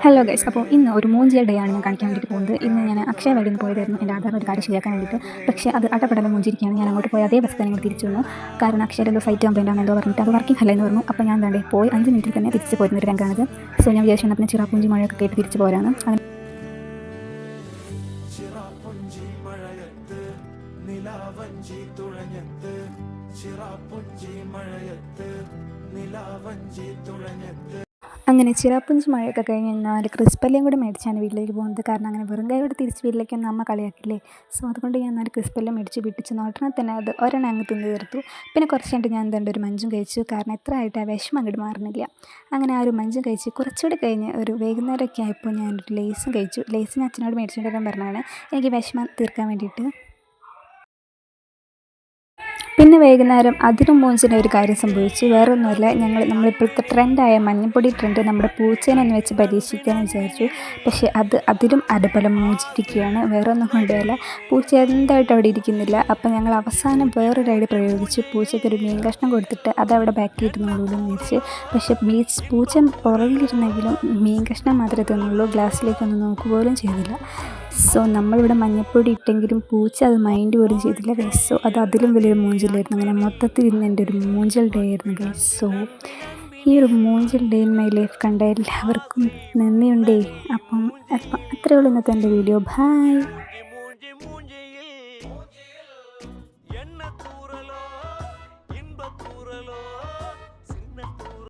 Hello guys, അപ്പോൾ ഇന്ന് ഒരു മൂഞ്ചിയ ഡേ ആണ് ഞാൻ കാണിക്കാൻ വേണ്ടിയിട്ട് പോകുന്നത്. ഇന്ന് ഞാൻ അക്ഷയ വഴി പോയതായിരുന്നു എൻ്റെ ആധാർ ഒരു കാര്യം ശരിയാക്കാൻ വേണ്ടിയിട്ട്. പക്ഷേ അത് അടപടലം മൂഞ്ചിരിക്കുകയാണ്. ഞാൻ അങ്ങോട്ട് പോയി അതേ ബസ് തന്നെ തിരിച്ചു വന്നു. കാരണം അക്ഷയ എന്തോ സൈറ്റ് കംപ്ലൈൻ്റ് ആണ് എന്തോ പറഞ്ഞിട്ട് അത് വർക്കിംഗ് അല്ല എന്ന് പറഞ്ഞു. അപ്പോൾ ഞാൻ എന്താണ്ട് പോയി 5 മിനിറ്റിൽ തന്നെ തിരിച്ച് പോയിരുന്നൊരു രംഗമാണിത്. സോ ഞാൻ വിചാരിച്ചു പിന്നെ ചിറാപ്പുഞ്ചി മഴയൊക്കെ കേട്ട് തിരിച്ച് പോരാണ്. അങ്ങനെ ചിറാപ്പുഞ്ചി മഴയൊക്കെ കഴിഞ്ഞ് 4 ക്രിസ്പെല്ലാം കൂടെ മേടിച്ചാണ് വീട്ടിലേക്ക് പോകുന്നത്. കാരണം അങ്ങനെ വെറും കൈയോടെ തിരിച്ച് വീട്ടിലേക്കൊന്നും അമ്മ കളിയാക്കില്ലേ. സോ അതുകൊണ്ട് ഞാൻ 4 ക്രിസ്പെല്ലാം മേടിച്ച് പിടിച്ച് നോട്ടനെ തന്നെ അത് ഒരെണ്ണം അങ്ങ് തിന്ന് തീർത്തു. പിന്നെ കുറച്ച് കഴിഞ്ഞിട്ട് ഞാൻ എന്താണ്ട് ഒരു മഞ്ചും കഴിച്ചു. കാരണം എത്ര ആയിട്ട് ആ വിഷമം അങ്ങോട്ട് മാറുന്നില്ല. അങ്ങനെ ആ ഒരു മഞ്ചും കഴിച്ച് കുറച്ചുകൂടി കഴിഞ്ഞ് ഒരു വൈകുന്നേരമൊക്കെ ആയപ്പോൾ ഞാനൊരു ലേസും കഴിച്ചു. ലേസ് ഞാൻ അച്ഛനോട് മേടിച്ചുകൊണ്ട് വരാൻ പറഞ്ഞതാണ് എനിക്ക് വിഷമം തീർക്കാൻ വേണ്ടിയിട്ട്. പിന്നെ വൈകുന്നേരം അതിനും മൂഞ്ചിന് ഒരു കാര്യം സംഭവിച്ചു. വേറൊന്നുമല്ല, നമ്മളിപ്പോഴത്തെ ട്രെൻഡായ മഞ്ഞൾപ്പൊടി ട്രെൻഡ് നമ്മുടെ പൂച്ചേനൊന്ന് വെച്ച് പരീക്ഷിക്കാമെന്ന് വിചാരിച്ചു. പക്ഷേ അതിലും അടബലം മൂഞ്ചിരിക്കുകയാണ്. വേറൊന്നും കൊണ്ടുപോയില്ല, പൂച്ച എന്തായിട്ട് അവിടെ ഇരിക്കുന്നില്ല. അപ്പോൾ ഞങ്ങൾ അവസാനം വേറൊരു ഐഡിയ പ്രയോഗിച്ച് പൂച്ചയ്ക്കൊരു മീൻ കഷ്ണം കൊടുത്തിട്ട് അതവിടെ ബാക്ക് ചെയ്തിരുന്നുള്ളൂ എന്ന് വിചാരിച്ച്. പക്ഷേ പൂച്ച പുറകിലിരുന്നെങ്കിലും മീൻ കഷ്ണം മാത്രമേ തിന്നുള്ളൂ, ഗ്ലാസ്സിലേക്കൊന്നും നോക്കുപോലും ചെയ്തില്ല. സോ നമ്മളിവിടെ മഞ്ഞൾപ്പൊടി ഇട്ടെങ്കിലും പൂച്ച അത് മൈൻഡ് പോലും ചെയ്തില്ല ഗൈസ്. സോ അത് അതിലും വലിയൊരു മൂഞ്ചലായിരുന്നു. അങ്ങനെ മൊത്തത്തിൽ ഇന്ന് എൻ്റെ ഒരു മൂഞ്ചൽ ഡേ ആയിരുന്നു ഗൈസ്. സോ ഈ ഒരു മൂഞ്ചൽ ഡേ ഇൻ മൈ ലൈഫ് കണ്ട എല്ലാവർക്കും നന്ദിയുണ്ടേ. അപ്പം അത്രയേ ഉള്ളൂ ഇന്നത്തെ എൻ്റെ വീഡിയോ. ബൈ.